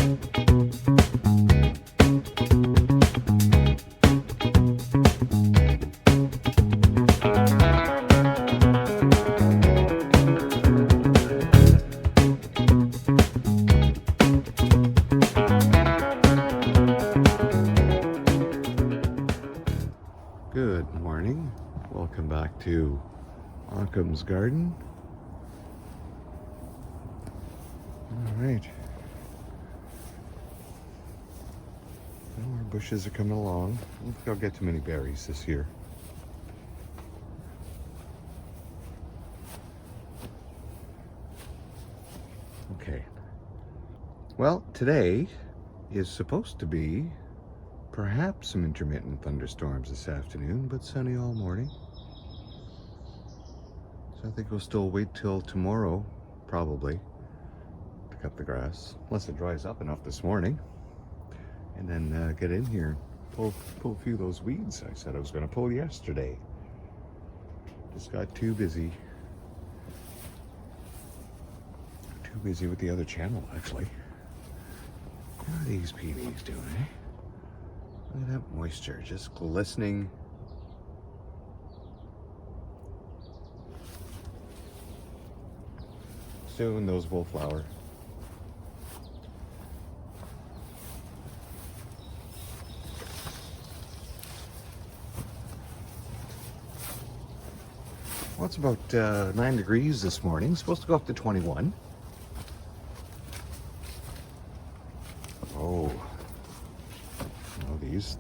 Good morning. Welcome back to Occam's garden. All right. Well, our bushes are coming along. I don't think I'll get too many berries this year. Okay. Well, today is supposed to be perhaps some intermittent thunderstorms this afternoon, but sunny all morning. So I think we'll still wait till tomorrow, probably, to cut the grass, unless it dries up enough this morning, and then get in here, pull a few of those weeds I said I was going to pull yesterday. Just got too busy with the other channel, actually. What are these PBs doing, eh? Look at that moisture, just glistening. Soon those will flower. Well, it's about 9 degrees this morning. It's supposed to go up to 21. Oh.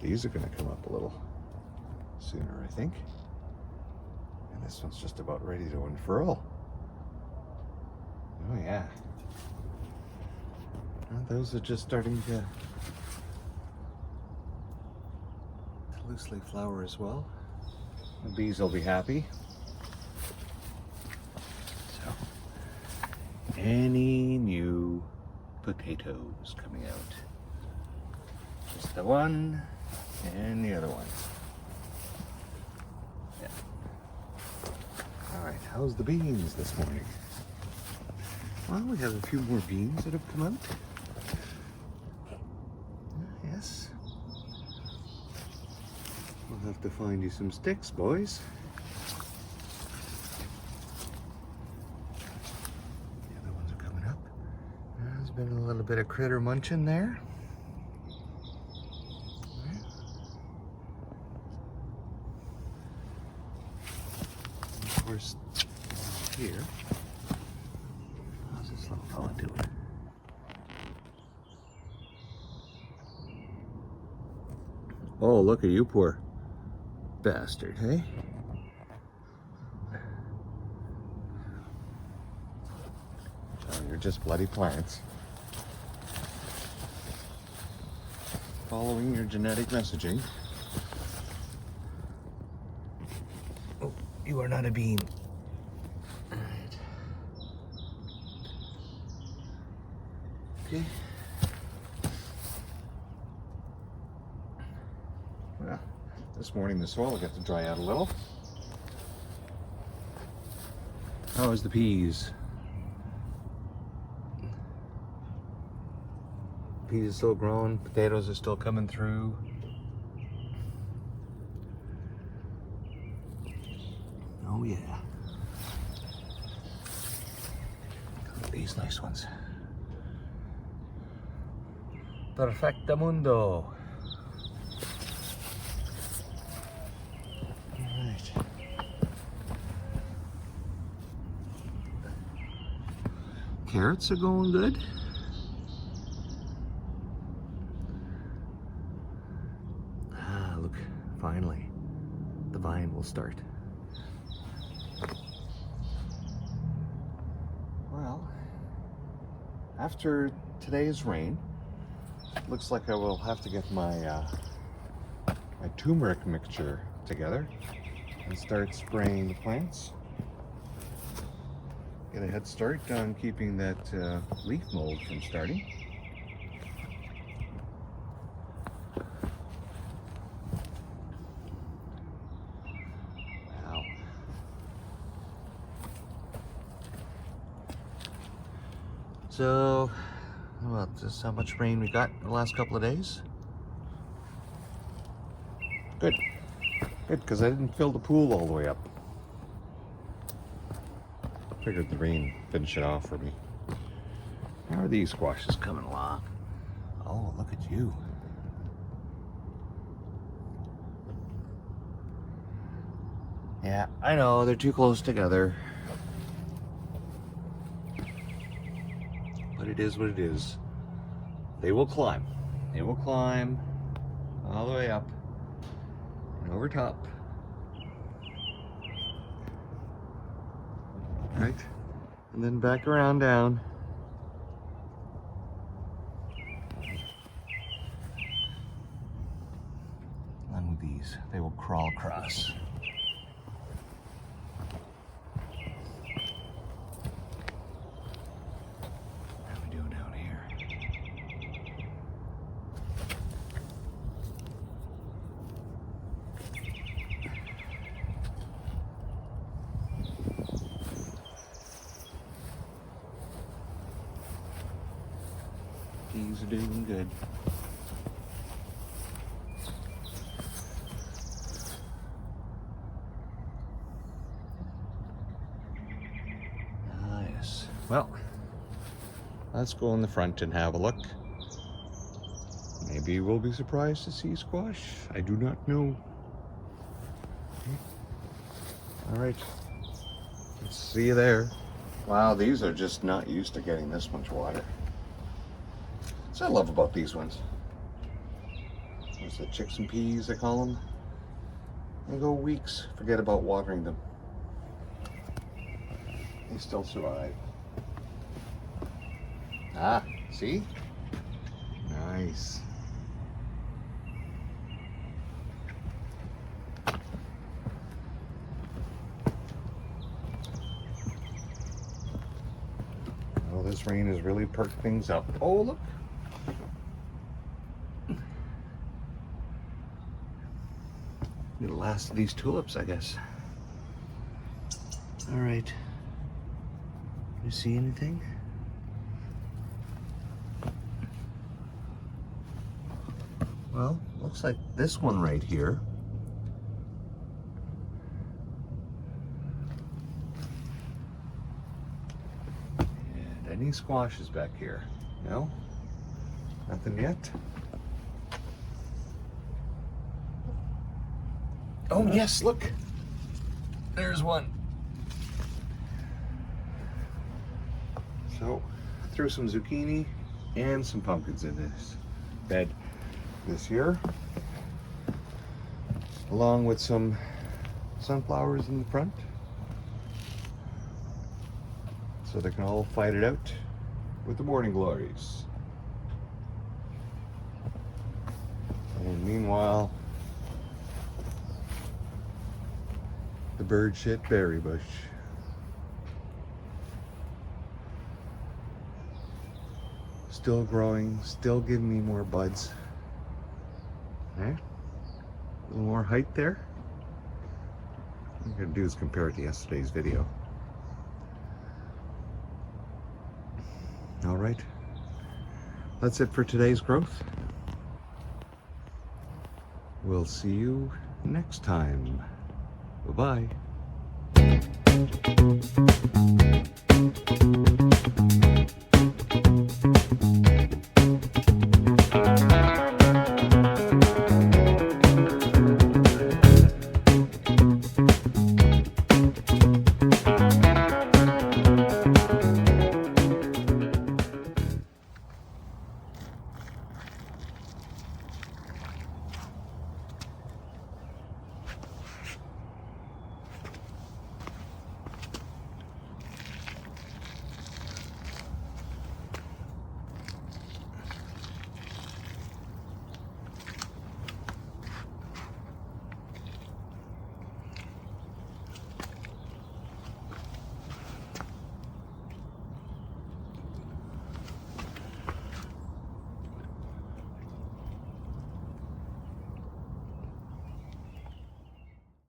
These are going to come up a little sooner, I think. And this one's just about ready to unfurl. Oh yeah. Well, those are just starting to loosely flower as well. The bees will be happy. So, any new potatoes coming out? Just the one and the other one. Yeah. All right, how's the beans this morning? Well, we have a few more beans that have come out. Yes. We'll have to find you some sticks, boys. The other ones are coming up. There's been a little bit of critter munching there. Of course, here. How's this little fella doing? Oh, look at you, poor bastard, hey? Oh, you're just bloody plants. Following your genetic messaging. Oh, you are not a bean. All right. Okay. Well, this morning the soil will get to dry out a little. How is the peas? Peas are still growing, potatoes are still coming through. Oh yeah. Look at these nice ones. Perfectamundo. Alright. Carrots are going good. Ah, look, finally, the vine will start. Well, after today's rain, looks like I will have to get my my turmeric mixture together and start spraying the plants. Get a head start on keeping that leaf mold from starting. Wow. So, Well, this is how much rain we got in the last couple of days. Good. Good, because I didn't fill the pool all the way up. Figured the rain finish it off for me. How are these squashes coming along? Oh, look at you. Yeah, I know, they're too close together. But it is what it is. They will climb. They will climb all the way up and over top. Right? And then back around down. Along with these, they will crawl across. How we doing down here? These are doing good. Ah, yes. Well, let's go in the front and have a look. Maybe we'll be surprised to see squash. I do not know. All right. Let's see you there. Wow, these are just not used to getting this much water. That's what I love about these ones. What's the chicks and peas, they call them? They go weeks, forget about watering them. They still survive. Ah, see? Nice. Oh, this rain has really perked things up. Oh, look. The last of these tulips, I guess. All right. You see anything? Well, looks like this one right here. And any squashes back here? No? Nothing yet? Oh yes, look. There's one. So, threw some zucchini and some pumpkins in this bed this year, along with some sunflowers in the front, so they can all fight it out with the morning glories. And meanwhile, the bird shit berry bush. Still growing, still giving me more buds. Okay. A little more height there. What I'm gonna do is compare it to yesterday's video. All right. That's it for today's growth. We'll see you next time. Bye-bye.